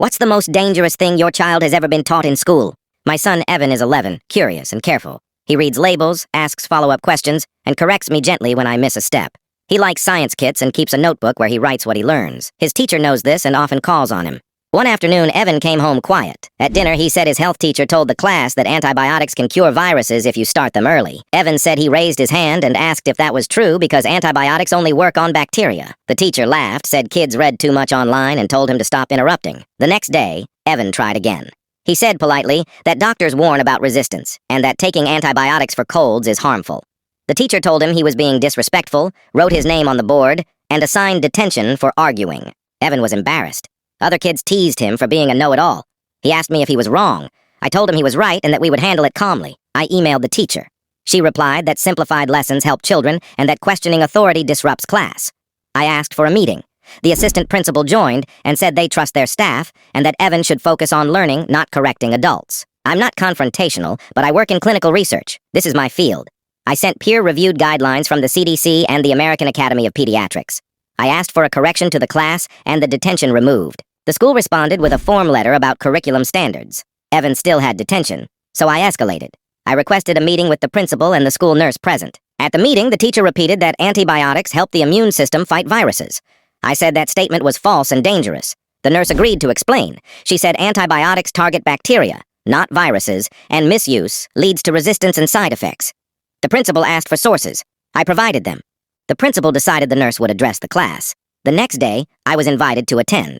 What's the most dangerous thing your child has ever been taught in school? My son Evan is 11, curious and careful. He reads labels, asks follow-up questions, and corrects me gently when I miss a step. He likes science kits and keeps a notebook where he writes what he learns. His teacher knows this and often calls on him. One afternoon, Evan came home quiet. At dinner, he said his health teacher told the class that antibiotics can cure viruses if you start them early. Evan said he raised his hand and asked if that was true because antibiotics only work on bacteria. The teacher laughed, said kids read too much online, and told him to stop interrupting. The next day, Evan tried again. He said politely that doctors warn about resistance and that taking antibiotics for colds is harmful. The teacher told him he was being disrespectful, wrote his name on the board, and assigned detention for arguing. Evan was embarrassed. Other kids teased him for being a know-it-all. He asked me if he was wrong. I told him he was right and that we would handle it calmly. I emailed the teacher. She replied that simplified lessons help children and that questioning authority disrupts class. I asked for a meeting. The assistant principal joined and said they trust their staff and that Evan should focus on learning, not correcting adults. I'm not confrontational, but I work in clinical research. This is my field. I sent peer-reviewed guidelines from the CDC and the American Academy of Pediatrics. I asked for a correction to the class and the detention removed. The school responded with a form letter about curriculum standards. Evan still had detention, so I escalated. I requested a meeting with the principal and the school nurse present. At the meeting, the teacher repeated that antibiotics help the immune system fight viruses. I said that statement was false and dangerous. The nurse agreed to explain. She said antibiotics target bacteria, not viruses, and misuse leads to resistance and side effects. The principal asked for sources. I provided them. The principal decided the nurse would address the class. The next day, I was invited to attend.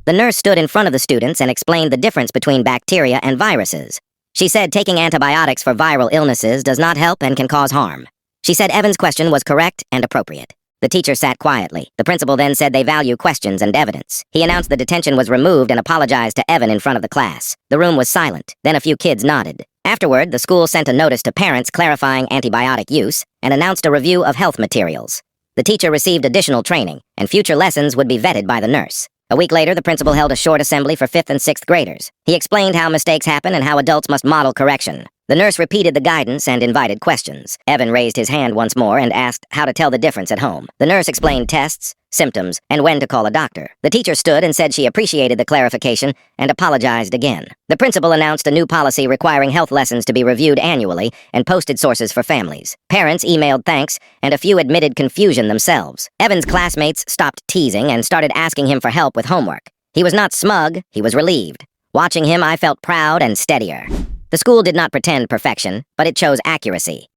The nurse stood in front of the students and explained the difference between bacteria and viruses. She said taking antibiotics for viral illnesses does not help and can cause harm. She said Evan's question was correct and appropriate. The teacher sat quietly. The principal then said they value questions and evidence. He announced the detention was removed and apologized to Evan in front of the class. The room was silent. Then a few kids nodded. Afterward, the school sent a notice to parents clarifying antibiotic use and announced a review of health materials. The teacher received additional training, and future lessons would be vetted by the nurse. A week later, the principal held a short assembly for 5th and 6th graders. He explained how mistakes happen and how adults must model correction. The nurse repeated the guidance and invited questions. Evan raised his hand once more and asked how to tell the difference at home. The nurse explained tests, symptoms, and when to call a doctor. The teacher stood and said she appreciated the clarification and apologized again. The principal announced a new policy requiring health lessons to be reviewed annually and posted sources for families. Parents emailed thanks, and a few admitted confusion themselves. Evan's classmates stopped teasing and started asking him for help with homework. He was not smug, he was relieved. Watching him, I felt proud and steadier. The school did not pretend perfection, but it chose accuracy.